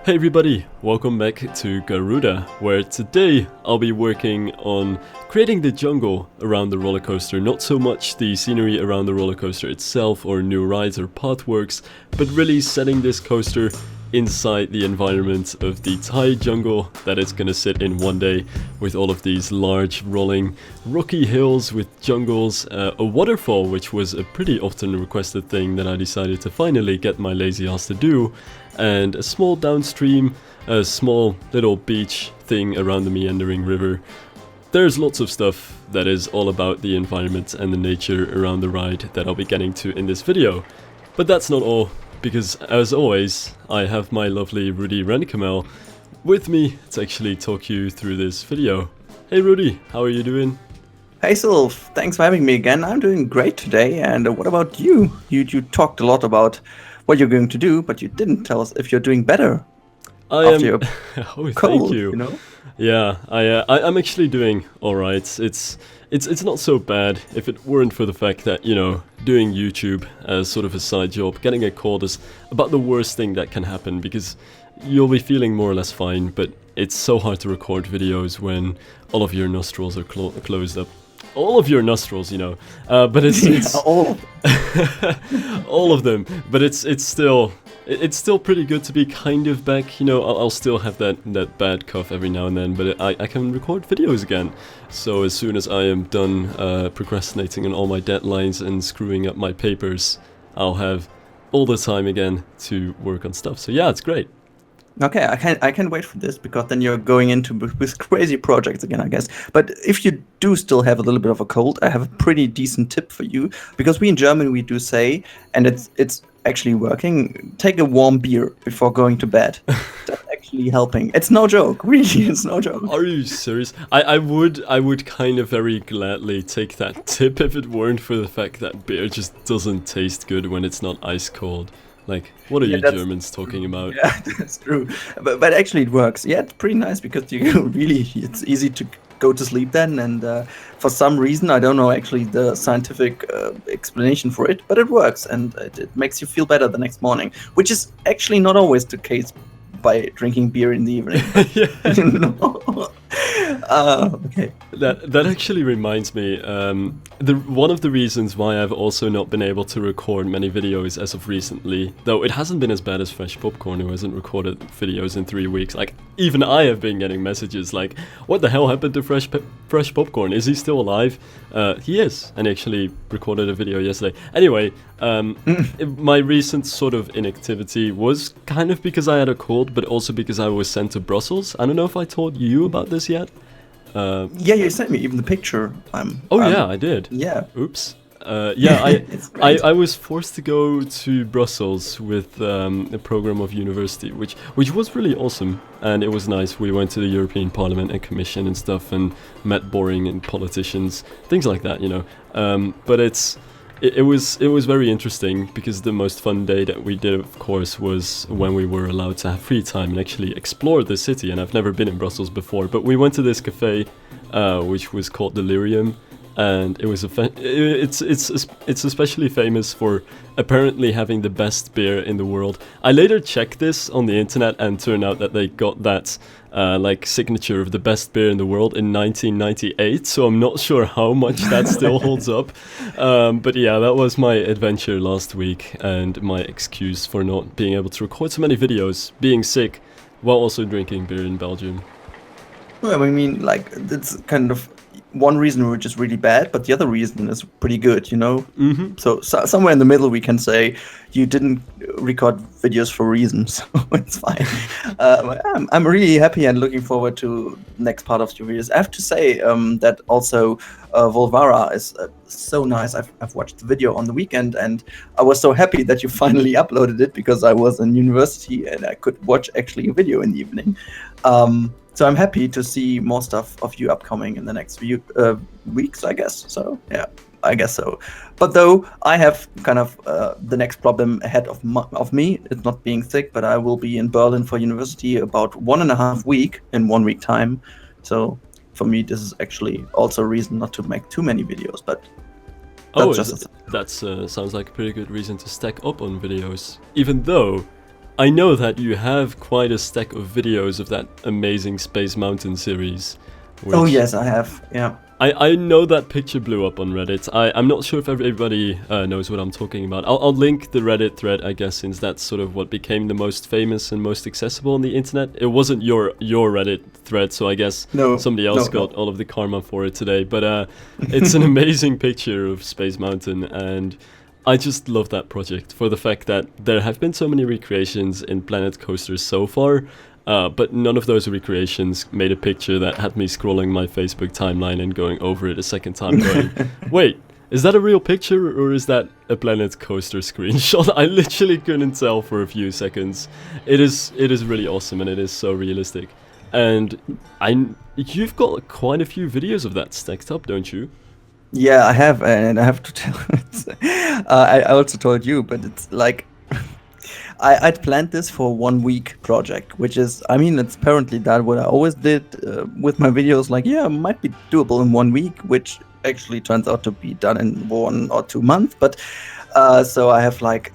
Hey everybody, welcome back to Garuda, where today I'll be working on creating the jungle around the roller coaster. Not so much the scenery around the roller coaster itself or new rides or pathworks, but really setting this coaster inside the environment of the Thai jungle that it's gonna sit in one day, with all of these large rolling rocky hills with jungles, a waterfall, which was a pretty often requested thing that I decided to finally get my lazy ass to do, and a small downstream, a small little beach thing around the meandering river. There's lots of stuff that is all about the environment and the nature around the ride that I'll be getting to in this video. But that's not all, because as always, I have my lovely RudiRennkamel with me to actually talk you through this video. Hey Rudy, how are you doing? Hey Sylv, thanks for having me again. I'm doing great today, and what about you? You talked a lot about what you're going to do, but you didn't tell us if you're doing better. Oh, cold, thank you. You know? Yeah, I'm actually doing alright. It's not so bad if it weren't for the fact that, you know, doing YouTube as sort of a side job, getting a cold is about the worst thing that can happen, because you'll be feeling more or less fine, but it's so hard to record videos when all of your nostrils are closed up. All of your nostrils, you know, but it's all all of them. But it's still pretty good to be kind of back. You know, I'll still have that bad cough every now and then, but I can record videos again. So as soon as I am done procrastinating on all my deadlines and screwing up my papers, I'll have all the time again to work on stuff. So yeah, it's great. Okay, I can't wait for this, because then you're going into with crazy projects again, I guess. But if you do still have a little bit of a cold, I have a pretty decent tip for you, because we in Germany, we do say, and it's actually working, take a warm beer before going to bed. That's actually helping. It's no joke, really, it's no joke. Are you serious? I would kind of very gladly take that tip if it weren't for the fact that beer just doesn't taste good when it's not ice cold. Like, what are you Germans talking about? Yeah, that's true. But actually it works. Yeah, it's pretty nice, because you really, it's easy to go to sleep then. And for some reason, I don't know actually the scientific explanation for it, but it works. And it makes you feel better the next morning, which is actually not always the case by drinking beer in the evening. Yeah. Okay. That actually reminds me, one of the reasons why I've also not been able to record many videos as of recently, though it hasn't been as bad as Fresh Popcorn, who hasn't recorded videos in 3 weeks. Like, even I have been getting messages like, what the hell happened to Fresh Popcorn? Is he still alive? He is, and he actually recorded a video yesterday. Anyway, my recent sort of inactivity was kind of because I had a cold, but also because I was sent to Brussels. I don't know if I told you about this yet. Yeah, you sent me even the picture. Yeah, I did. Yeah. Oops. Yeah, I was forced to go to Brussels with a program of university, which was really awesome, and it was nice. We went to the European Parliament and Commission and stuff, and met boring and politicians, things like that, you know. But it was very interesting, because the most fun day that we did, of course, was when we were allowed to have free time and actually explore the city. And I've never been in Brussels before, but we went to this cafe, which was called Delirium, and it was it's especially famous for apparently having the best beer in the world. I later checked this on the internet, and turned out that they got that like signature of the best beer in the world in 1998, so I'm not sure how much that still holds up. But yeah, that was my adventure last week, and my excuse for not being able to record so many videos, being sick while also drinking beer in Belgium. Well, I mean, like, it's kind of one reason which is really bad, but the other reason is pretty good, you know? Mm-hmm. So somewhere in the middle we can say you didn't record videos for reasons, so it's fine. I'm really happy and looking forward to the next part of your videos. I have to say that also Volvara is so nice. I've watched the video on the weekend, and I was so happy that you finally uploaded it, because I was in university and I could watch actually a video in the evening. So I'm happy to see more stuff of you upcoming in the next few weeks, I guess. So yeah, I guess so. But though I have kind of the next problem ahead of me, it's not being sick, but I will be in Berlin for university about 1.5 weeks in 1 week time. So for me, this is actually also a reason not to make too many videos. But that sounds like a pretty good reason to stack up on videos, even though I know that you have quite a stack of videos of that amazing Space Mountain series. Oh Which yes, I have. Yeah. I know that picture blew up on Reddit. I'm not sure if everybody knows what I'm talking about. I'll link the Reddit thread, I guess, since that's sort of what became the most famous and most accessible on the internet. It wasn't your Reddit thread, so I guess somebody else got all of the karma for it today. But it's an amazing picture of Space Mountain, and I just love that project for the fact that there have been so many recreations in Planet Coaster so far. But none of those recreations made a picture that had me scrolling my Facebook timeline and going over it a second time going, wait, is that a real picture or is that a Planet Coaster screenshot? I literally couldn't tell for a few seconds. It is really awesome and it is so realistic. And you've got quite a few videos of that stacked up, don't you? Yeah, I have, and I have to tell. I also told you, but it's like I'd planned this for 1 week project, which is, I mean, it's apparently that what I always did with my videos. Like, yeah, it might be doable in 1 week, which actually turns out to be done in 1 or 2 months. But so I have like,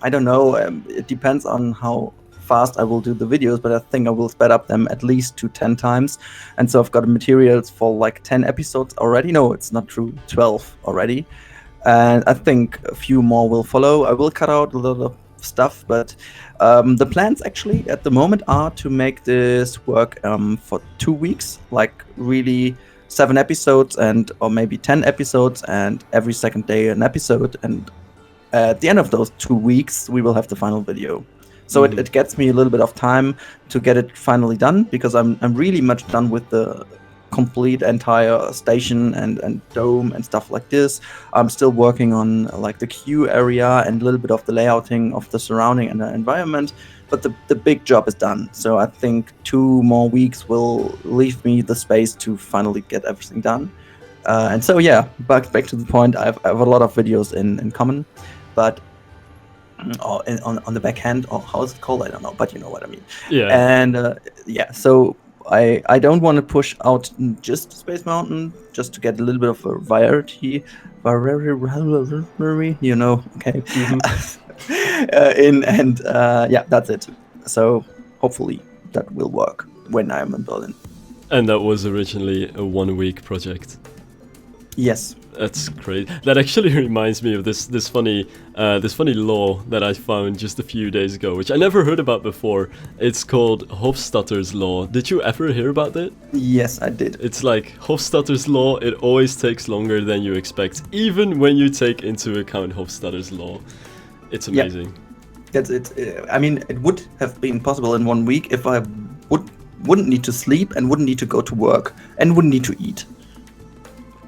I don't know. It depends on how fast I will do the videos, but I think I will sped up them at least to 10 times. And so I've got materials for like 10 episodes already. No, it's not true. 12 already. And I think a few more will follow. I will cut out a lot of stuff, but the plans actually at the moment are to make this work for 2 weeks, like really 7 episodes or maybe 10 episodes, and every second day an episode. And at the end of those 2 weeks, we will have the final video. So it gets me a little bit of time to get it finally done, because I'm really much done with the complete entire station and dome and stuff like this. I'm still working on like the queue area and a little bit of the layouting of the surrounding and the environment, but the big job is done. So I think 2 more weeks will leave me the space to finally get everything done. And so yeah, back to the point, I have a lot of videos in common, but on the back end, or how is it called? I don't know, but you know what I mean. Yeah. And yeah, so I don't want to push out just Space Mountain, just to get a little bit of a variety, you know, okay. Yeah, that's it. So hopefully that will work when I'm in Berlin. And that was originally a 1 week project. Yes. That's great. That actually reminds me of this funny law that I found just a few days ago, which I never heard about before. It's called Hofstadter's law. Did you ever hear about it? Yes, I did. It's like Hofstadter's law. It always takes longer than you expect, even when you take into account Hofstadter's law. It's amazing. Yeah. I mean, it would have been possible in 1 week if I wouldn't need to sleep and wouldn't need to go to work and wouldn't need to eat.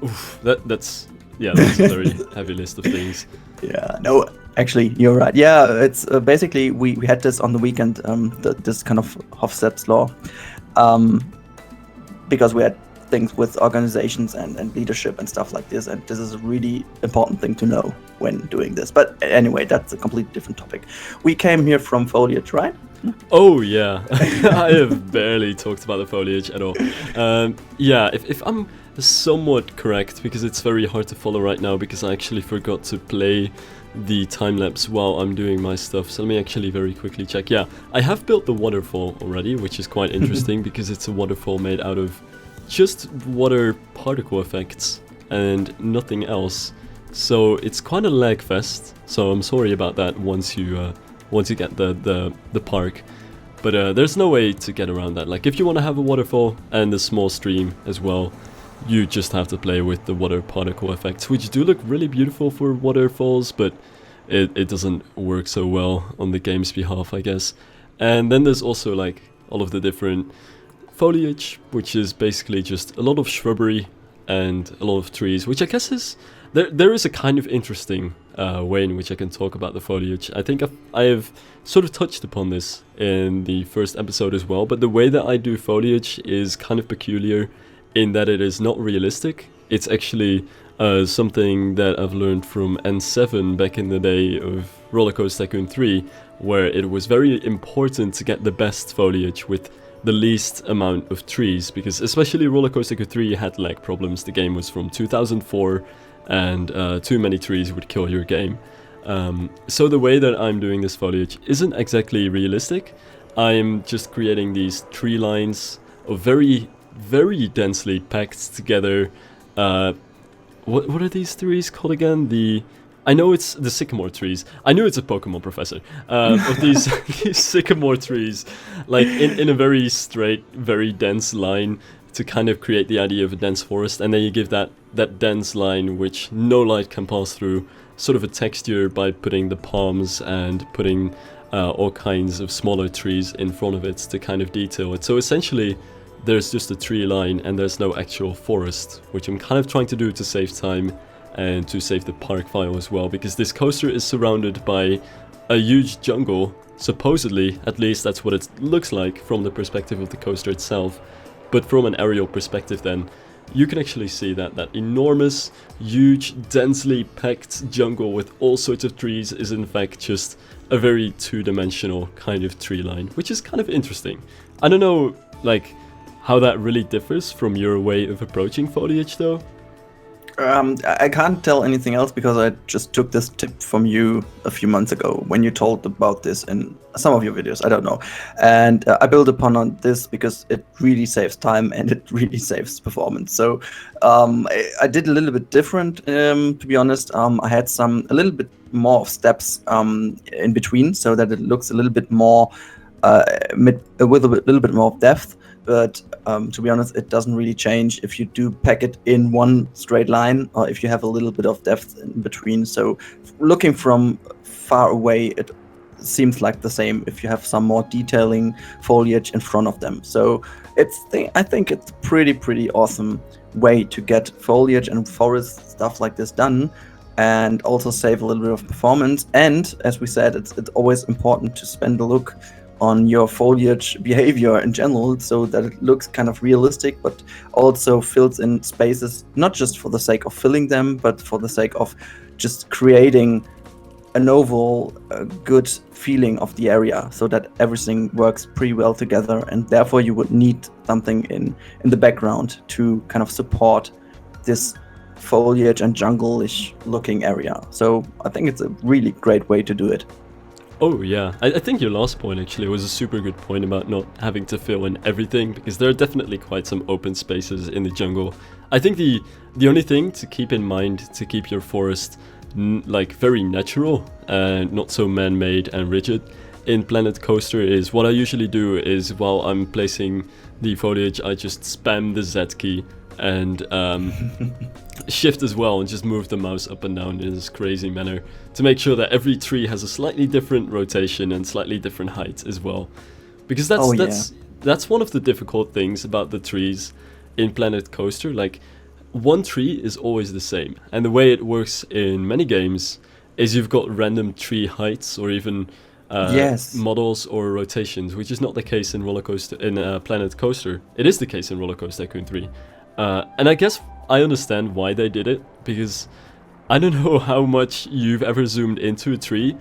Oof, that's a very heavy list of things. Yeah, no, actually, you're right. Yeah, it's basically we had this on the weekend, this kind of Hofstadter's law, because we had things with organizations and leadership and stuff like this, and this is a really important thing to know when doing this. But anyway, that's a completely different topic. We came here from Foliage, right? Oh yeah, I have barely talked about the Foliage at all. Yeah, if I'm somewhat correct, because it's very hard to follow right now, because I actually forgot to play the time-lapse while I'm doing my stuff. So let me actually very quickly check. Yeah, I have built the waterfall already, which is quite interesting because it's a waterfall made out of just water particle effects and nothing else. So it's quite a lag fest. So I'm sorry about that once you get the park. But there's no way to get around that. Like, if you want to have a waterfall and a small stream as well, you just have to play with the water particle effects, which do look really beautiful for waterfalls, but it doesn't work so well on the game's behalf, I guess. And then there's also like all of the different foliage, which is basically just a lot of shrubbery and a lot of trees, which I guess is there is a kind of interesting way in which I can talk about the foliage. I think I have sort of touched upon this in the first episode as well, but the way that I do foliage is kind of peculiar in that it is not realistic. It's actually something that I've learned from N7 back in the day of Rollercoaster Tycoon 3, where it was very important to get the best foliage with the least amount of trees, because especially Rollercoaster Tycoon 3 had lag problems. The game was from 2004 and too many trees would kill your game. So the way that I'm doing this foliage isn't exactly realistic. I'm just creating these tree lines of very, very densely packed together. What are these trees called again? I know it's the sycamore trees. I knew it's a Pokemon professor. Of these, these sycamore trees, like in a very straight, very dense line to kind of create the idea of a dense forest, and then you give that dense line which no light can pass through sort of a texture by putting the palms and putting all kinds of smaller trees in front of it to kind of detail it. So essentially there's just a tree line and there's no actual forest, which I'm kind of trying to do to save time and to save the park file as well, because this coaster is surrounded by a huge jungle, supposedly, at least that's what it looks like from the perspective of the coaster itself. But from an aerial perspective then, you can actually see that enormous, huge, densely packed jungle with all sorts of trees is in fact just a very two-dimensional kind of tree line, which is kind of interesting. I don't know, like, how that really differs from your way of approaching foliage though. I can't tell anything else because I just took this tip from you a few months ago when you told about this in some of your videos. I don't know, and I build upon on this because it really saves time and it really saves performance. So I did a little bit different, to be honest. I had a little bit more of steps in between, so that it looks a little bit more with a little bit more of depth. But to be honest, it doesn't really change if you do pack it in one straight line or if you have a little bit of depth in between. So looking from far away, it seems like the same if you have some more detailing foliage in front of them. So I think it's a pretty awesome way to get foliage and forest stuff like this done, and also save a little bit of performance. And as we said, it's always important to spend a look on your foliage behavior in general, so that it looks kind of realistic, but also fills in spaces, not just for the sake of filling them, but for the sake of just creating an overall good feeling of the area, so that everything works pretty well together. And therefore you would need something in the background to kind of support this foliage and jungle-ish looking area. So I think it's a really great way to do it. Oh yeah, I think your last point actually was a super good point about not having to fill in everything, because there are definitely quite some open spaces in the jungle. I think the only thing to keep in mind to keep your forest like very natural and not so man-made and rigid in Planet Coaster is what I usually do is while I'm placing the foliage, I just spam the Z key and shift as well and just move the mouse up and down in this crazy manner to make sure that every tree has a slightly different rotation and slightly different height as well, because that's one of the difficult things about the trees in Planet Coaster. Like, one tree is always the same, and the way it works in many games is you've got random tree heights or even models or rotations, which is not the case in Planet Coaster. It is the case in Roller Coaster Tycoon 3. And I guess I understand why they did it, because I don't know how much you've ever zoomed into a tree,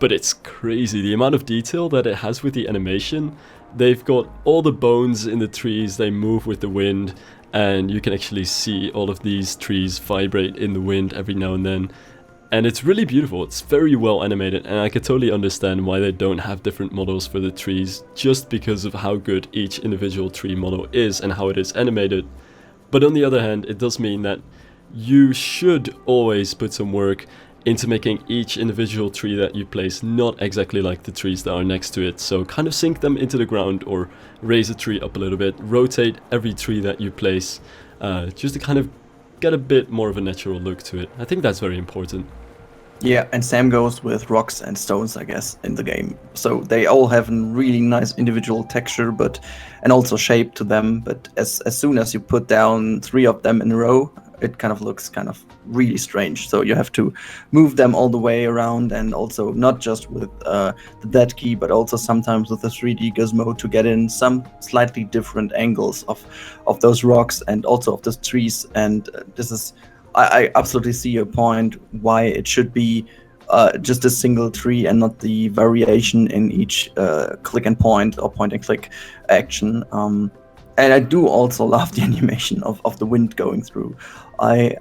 but it's crazy the amount of detail that it has with the animation. They've got all the bones in the trees, they move with the wind, and you can actually see all of these trees vibrate in the wind every now and then. And it's really beautiful, it's very well animated, and I can totally understand why they don't have different models for the trees, just because of how good each individual tree model is and how it is animated. But on the other hand, it does mean that you should always put some work into making each individual tree that you place not exactly like the trees that are next to it. So kind of sink them into the ground or raise a tree up a little bit, rotate every tree that you place, just to kind of get a bit more of a natural look to it. I think that's very important. Yeah, and same goes with rocks and stones, I guess, in the game. So they all have a really nice individual texture, and also shape to them. But as soon as you put down 3 of them in a row, it kind of looks kind of really strange. So you have to move them all the way around, and also not just with the dead key, but also sometimes with the 3D gizmo to get in some slightly different angles of those rocks and also of those trees. And this is, I absolutely see your point why it should be just a single tree and not the variation in each click and point or point and click action. and I do also love the animation of the wind going through. I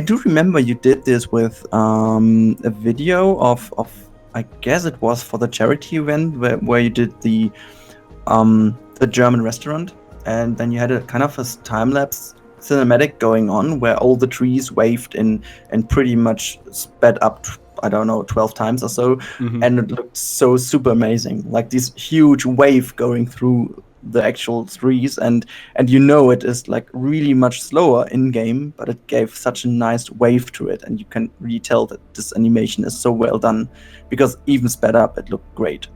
do remember you did this with a video of I guess it was for the charity event where you did the German restaurant, and then you had a kind of a time lapse cinematic going on where all the trees waved in and pretty much sped up. I don't know, 12 times or so, and it looked so super amazing, like this huge wave going through the actual trees, and you know it is like really much slower in game, but it gave such a nice wave to it, and you can really tell that this animation is so well done, because even sped up it looked great.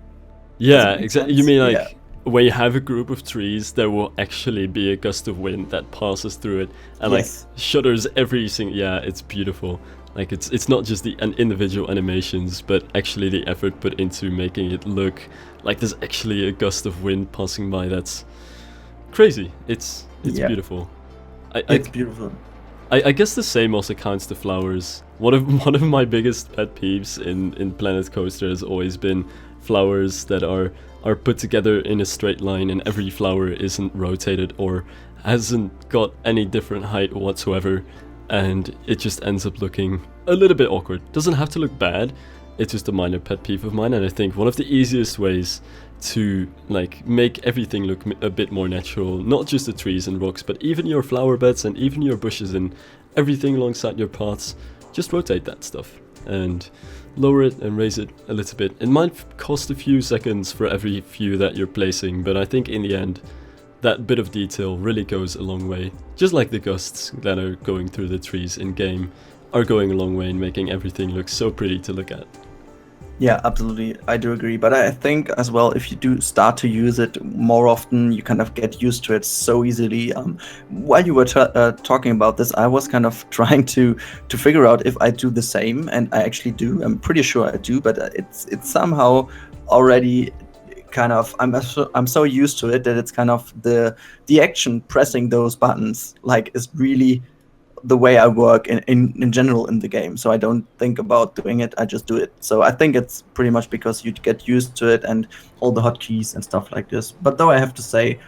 Yeah, exactly. You mean like Yeah. when you have a group of trees, there will actually be a gust of wind that passes through it and Yes. like shudders every single. Yeah, it's beautiful. Like it's not just the individual animations, but actually the effort put into making it look like there's actually a gust of wind passing by. That's crazy. It's Yeah. beautiful. It's beautiful. I guess the same also counts to flowers. One of my biggest pet peeves in Planet Coaster has always been flowers that are put together in a straight line and every flower isn't rotated or hasn't got any different height whatsoever, and it just ends up looking a little bit awkward. Doesn't have to look bad. It's just a minor pet peeve of mine, and I think one of the easiest ways to like make everything look a bit more natural, not just the trees and rocks, but even your flower beds and even your bushes and everything alongside your paths, just rotate that stuff and lower it and raise it a little bit. It might cost a few seconds for every few that you're placing, but I think in the end that bit of detail really goes a long way. Just like the gusts that are going through the trees in game are going a long way in making everything look so pretty to look at. Yeah, absolutely. I do agree. But I think as well, if you do start to use it more often, you kind of get used to it so easily. While you were talking about this, I was kind of trying to figure out if I do the same, and I actually do. I'm pretty sure I do, but it's somehow already kind of I'm so used to it that it's kind of the action pressing those buttons like is really the way I work in general in the game. So I don't think about doing it, I just do it. So I think it's pretty much because you get used to it and all the hotkeys and stuff like this. But though I have to say,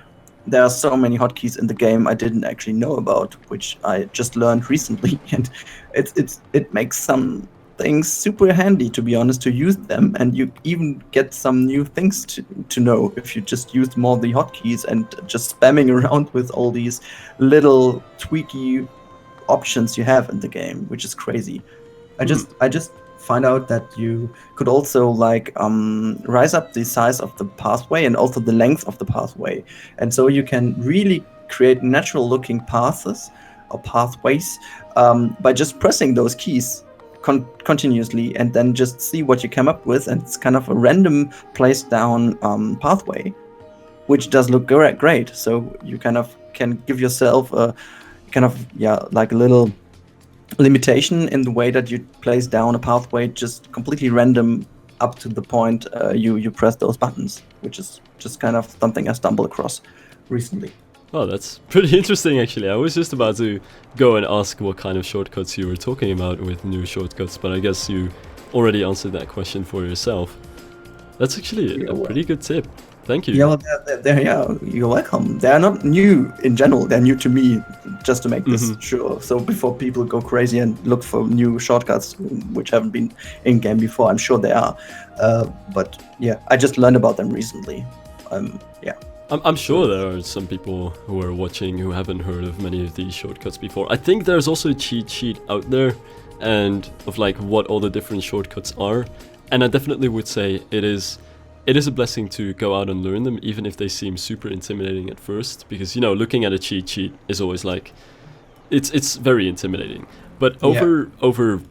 there are so many hotkeys in the game I didn't actually know about, which I just learned recently, and it makes some things super handy, to be honest, to use them, and you even get some new things to know if you just use more the hotkeys and just spamming around with all these little tweaky options you have in the game, which is crazy. I just find out that you could also like rise up the size of the pathway and also the length of the pathway, and so you can really create natural looking paths or pathways by just pressing those keys continuously, and then just see what you come up with, and it's kind of a random placed down pathway, which does look great. So you kind of can give yourself a kind of like a little limitation in the way that you place down a pathway, just completely random up to the point you press those buttons, which is just kind of something I stumbled across recently. Oh, that's pretty interesting actually. I was just about to go and ask what kind of shortcuts you were talking about with new shortcuts, but I guess you already answered that question for yourself. That's actually a pretty good tip. Thank you. Yeah, well, you're welcome. They are not new in general. They're new to me, just to make this sure. So before people go crazy and look for new shortcuts, which haven't been in game before, I'm sure they are. But yeah, I just learned about them recently. Yeah. I'm sure there are some people who are watching who haven't heard of many of these shortcuts before. I think there's also a cheat sheet out there, and of like what all the different shortcuts are. And I definitely would say it is a blessing to go out and learn them, even if they seem super intimidating at first, because, you know, looking at a cheat sheet is always like, it's very intimidating. But over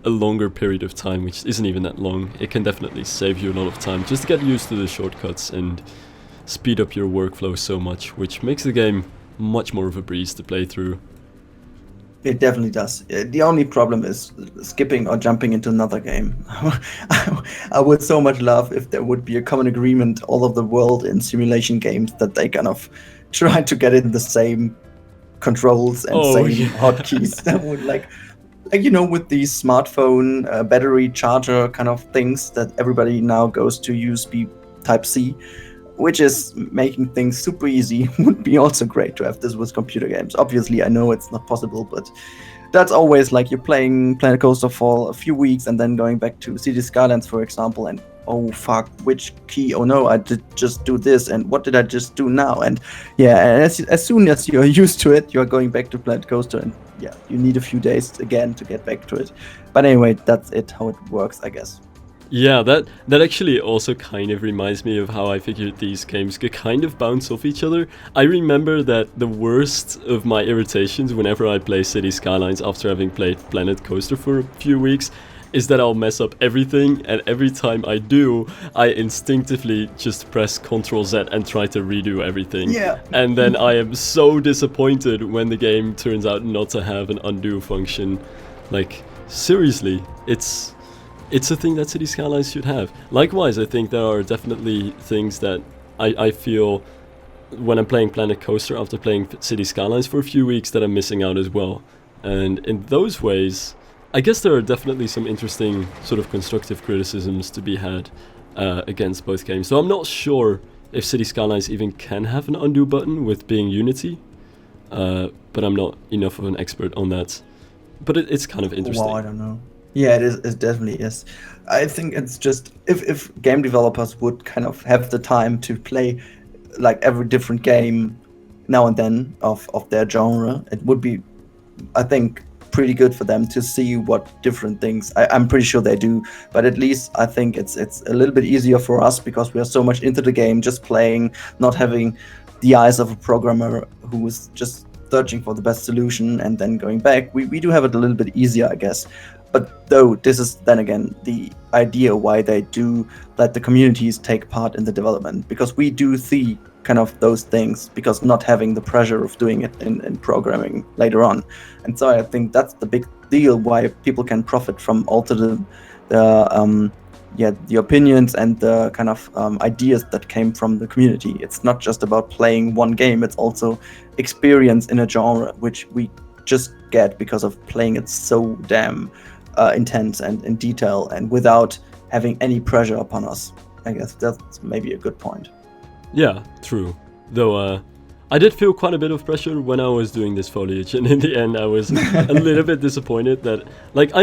a longer period of time, which isn't even that long, it can definitely save you a lot of time just to get used to the shortcuts and speed up your workflow so much, which makes the game much more of a breeze to play through. It definitely does. The only problem is skipping or jumping into another game. I would so much love if there would be a common agreement all of the world in simulation games that they kind of try to get in the same controls and hotkeys. That would like you know, with these smartphone battery charger kind of things that everybody now goes to USB Type-C. which is making things super easy, would be also great to have this with computer games. Obviously, I know it's not possible, but that's always like you're playing Planet Coaster for a few weeks and then going back to City Skylines, for example, and oh fuck, which key? Oh no, I did just do this, and what did I just do now? And yeah, and as soon as you're used to it, you're going back to Planet Coaster, and yeah, you need a few days again to get back to it. But anyway, that's it, how it works, I guess. Yeah, that actually also kind of reminds me of how I figured these games could kind of bounce off each other. I remember that the worst of my irritations whenever I play City Skylines after having played Planet Coaster for a few weeks is that I'll mess up everything, and every time I do, I instinctively just press Ctrl Z and try to redo everything. Yeah. And then I am so disappointed when the game turns out not to have an undo function. Like, seriously, it's a thing that City Skylines should have. Likewise, I think there are definitely things that I feel when I'm playing Planet Coaster after playing City Skylines for a few weeks that I'm missing out as well. And in those ways, I guess there are definitely some interesting sort of constructive criticisms to be had against both games. So I'm not sure if City Skylines even can have an undo button with being Unity, but I'm not enough of an expert on that. But it's kind of interesting. Well, I don't know. Yeah, it is. It definitely is. I think it's just if game developers would kind of have the time to play like every different game now and then of their genre, it would be, I think, pretty good for them to see what different things. I'm pretty sure they do, but at least I think it's a little bit easier for us because we are so much into the game, just playing, not having the eyes of a programmer who is just searching for the best solution and then going back. We do have it a little bit easier, I guess. But though this is then again the idea why they do let the communities take part in the development, because we do see kind of those things because not having the pressure of doing it in programming later on. And so I think that's the big deal why people can profit from also the opinions and the kind of ideas that came from the community. It's not just about playing one game, it's also experience in a genre, which we just get because of playing it so damn intense and in detail and without having any pressure upon us. I guess that's maybe a good point. Yeah, true. Though I did feel quite a bit of pressure when I was doing this foliage, and in the end I was a little bit disappointed that, like, I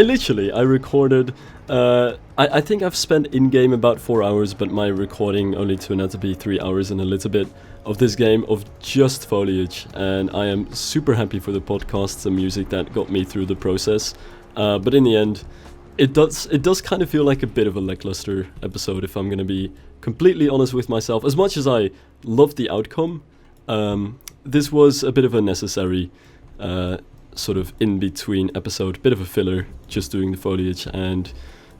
recorded, I think I've spent in-game about 4 hours, but my recording only turned out to be 3 hours and a little bit of this game of just foliage, and I am super happy for the podcasts and music that got me through the process, but in the end, it does kind of feel like a bit of a lackluster episode, if I'm going to be completely honest with myself. As much as I loved the outcome, this was a bit of a necessary sort of in-between episode, bit of a filler, just doing the foliage and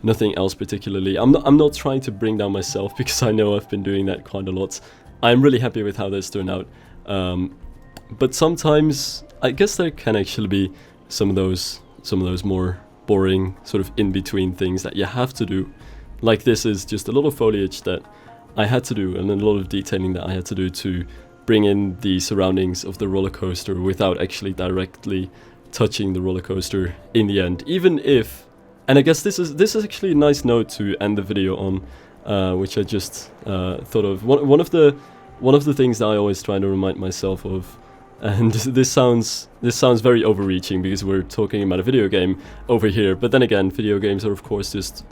nothing else particularly. I'm not trying to bring down myself because I know I've been doing that quite a lot. I'm really happy with how this turned out, but sometimes I guess there can actually be some of those more boring sort of in-between things that you have to do. Like this is just a lot of foliage that I had to do and a lot of detailing that I had to do to bring in the surroundings of the roller coaster without actually directly touching the roller coaster in the end. Even if, and I guess this is actually a nice note to end the video on, which I just thought of. One of the things that I always try to remind myself of, and this sounds very overreaching because we're talking about a video game over here, but then again, video games are of course just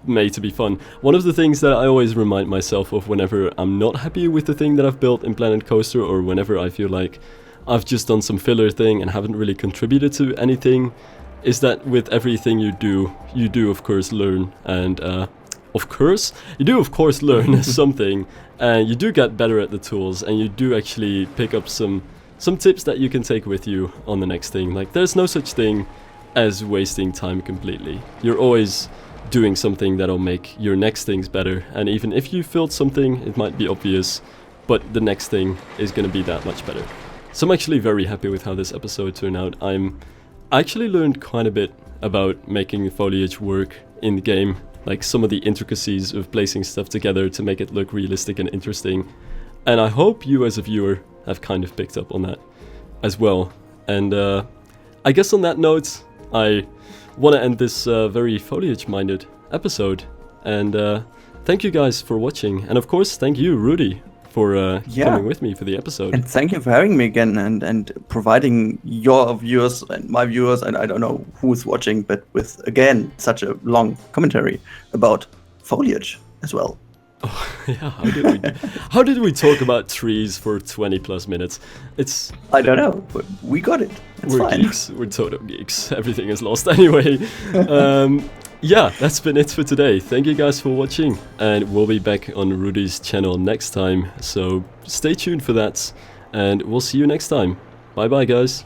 made to be fun. One of the things that I always remind myself of whenever I'm not happy with the thing that I've built in Planet Coaster, or whenever I feel like I've just done some filler thing and haven't really contributed to anything, is that with everything you do of course learn, and you do of course learn something, and you do get better at the tools, and you do actually pick up some tips that you can take with you on the next thing. Like, there's no such thing as wasting time completely. You're always doing something that'll make your next things better, and even if you failed something, it might be obvious, but the next thing is going to be that much better. So I'm actually very happy with how this episode turned out. I actually learned quite a bit about making foliage work in the game, like some of the intricacies of placing stuff together to make it look realistic and interesting, and I hope you as a viewer have kind of picked up on that as well. And I guess on that note, I want to end this very foliage-minded episode, and thank you guys for watching, and of course thank you, Rudy, for Yeah. coming with me for the episode. And thank you for having me again and providing your viewers and my viewers, and I don't know who's watching, but with, again, such a long commentary about foliage as well. Yeah, how did we talk about trees for 20 plus minutes? It's I don't know, but we got it. It's we're fine. geeks. We're total geeks. Everything is lost anyway. Yeah, that's been it for today. Thank you guys for watching, and we'll be back on Rudy's channel next time. So stay tuned for that, and we'll see you next time. Bye bye, guys.